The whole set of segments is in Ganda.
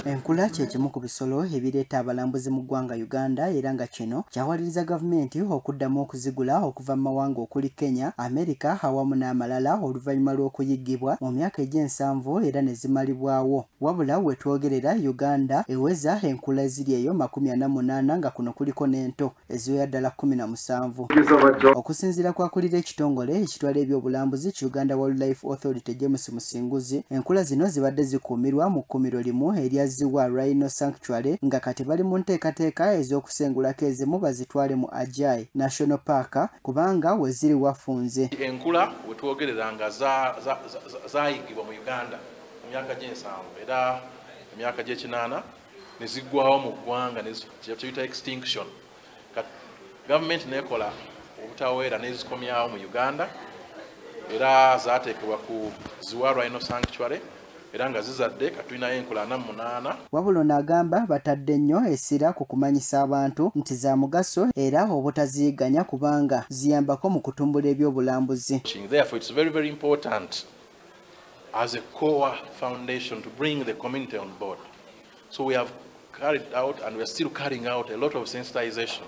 Enkula ky'ekimu ku bisolo ebireeta abalambuzi mu ggwanga Uganda era nga kino kyawaliriza gavumenti okuddamu okuzigula okuva mu mawanga okuli Kenya, Amerika awamu n'amalala oluvannyuma lw'okuyiggibwa mu myaka egy'ensanvu era ne zimalibwawo. Wabula we twogerera Uganda eweza enkula eziri eyo 48 nga kuno kuliko n'ento eziwera ddala 17. Okusinziira ku akulira ekitongole ekitwala ebyobulambuzi ki Uganda Wildlife Authority James Musinguzi, enkula zino zibadde zikuumirwa mu kkuumiro limu eryazzibwa Rhino Sanctuary nga kati bali mu nteekateeka ez'okusengulako ezimu bazitwale mu Ajai National Park kubanga we ziri wafunze. Enkula we twogerera nga zaayigibwa mu Uganda mu myaka gy'ensanvu era emyaka gy'ekinaana ne ziggwawo mu ggwanga ne kiyita extinction. Gavumenti nekola obutaweera n'ezikomyawo mu Uganda era zaateekebwa ku Ziwa Rhino Sanctuary era nga zizadde katulinayo enkula 48. Wabula n'agamba batadde nnyo essira ku kumanyisa abantu nti za mugaso era obutaziyiganya kubanga ziyambako mu kutumbula ebyobulambuzi. Therefore it's very, very important as a core foundation to bring the community on board. So we have carried out and we are still carrying out a lot of sensitization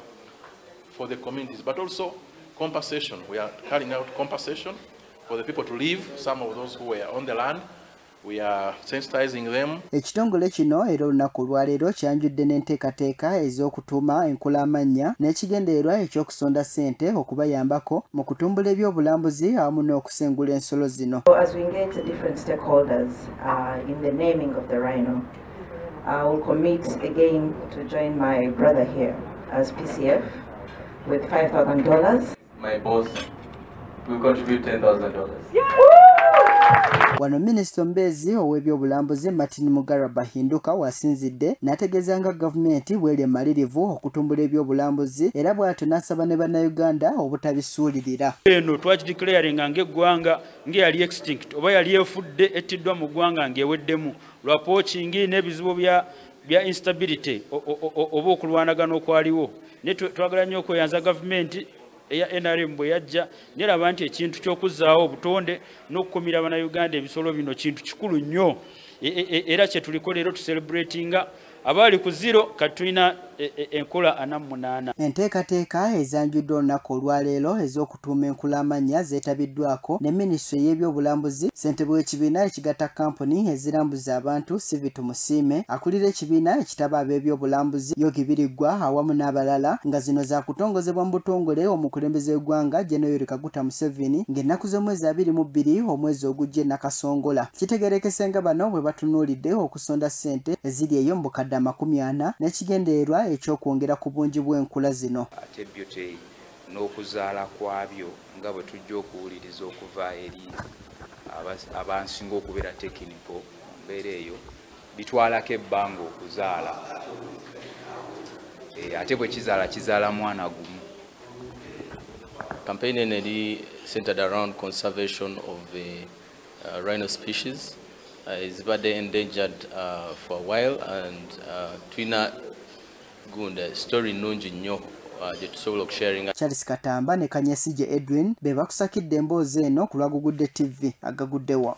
for the communities, but also compensation. We are carrying out compensation for the people to leave, some of those who were on the land. We are sensitizing them. Ekitongole kino era olunaku lwaleero kyanjudde n'enteekateeka ez'okutuuma enkula amannya n'ekigendererwa ekyokusonda ssente okubayambako mu kutumbula ebyobulambuzi awamu n'okusengula ensolo zino. As we engage the different stakeholders in the naming of the rhino, I will commit again to join my brother here as PCF with $5,000. My boss will contribute $10,000. Wano Minisita Mbezi ow'ebyobulambuzi Martin Mugara Bahinduka wasinzidde n'ategeeza nga gavumenti bw'eri emalirivu okutumbula ebyobulambuzi era bw'atyo n'asaba ne bannayuganda obutabisuulirira. Eno twakideclaringa ng'eggwanga ng'eyali extinct oba yali efudde ettiddwa mu ggwanga ng'eweddemu lwa poaching n'ebizibu bya instability oba okulwanagana okwaliwo. Ne twagala nnyo okweyanza gavumenti eya NRM bwe yajja neraba nti ekintu ky'okuzzaawo obutonde n'okukumira Abannayuganda ebisolo bino kintu kikulu nnyo era kye tuliko leero tucelebratinga abaali ku zero katulina enkola 48. Enteekateeka ezanjuddwa olunaku olwaleero ez'okutuuma enkula amannya zeetabiddwako ne Minisitule y'ebyobulambuzi, ssentebe w'ekibiina ekigatta kampuni ezirambuza abantu Sivitu Musiime, akulira ekibiina ekitaba ab'ebyobulambuzi Yogi Biriggwa awamu n'abalala nga zino zaakutongozebwa mu butongole omukulembeze w'eggwanga General Kaguta Museveni ng'ennaku z'omwezi 22 omwezi ogujja Nakasongola. Kitegeerekese nga bano bwe batunuulidde okusonda ssente eziri eyo mu bukadde 40 n'ekigendererwa ekyokwongera ku bungi bw'enkula zino. Ate byo n'okuzaala kwabyo nga bwe tujja okuwuliriza okuva eri abansinga okubeera tekiniko mbeera eyo bitwalako ebbanga okuzaala ate bwe kizaala mwana gumu. Campaign eri centered around conservation of the rhino species. Is badly endangered for a while and twina gunda story nungi nnyo gyetusobola okusharinga. Charles Katamba ne Kanyesije Edwin be bakusakidde emboozi eno ku Lwagugudde TV agaguddewo.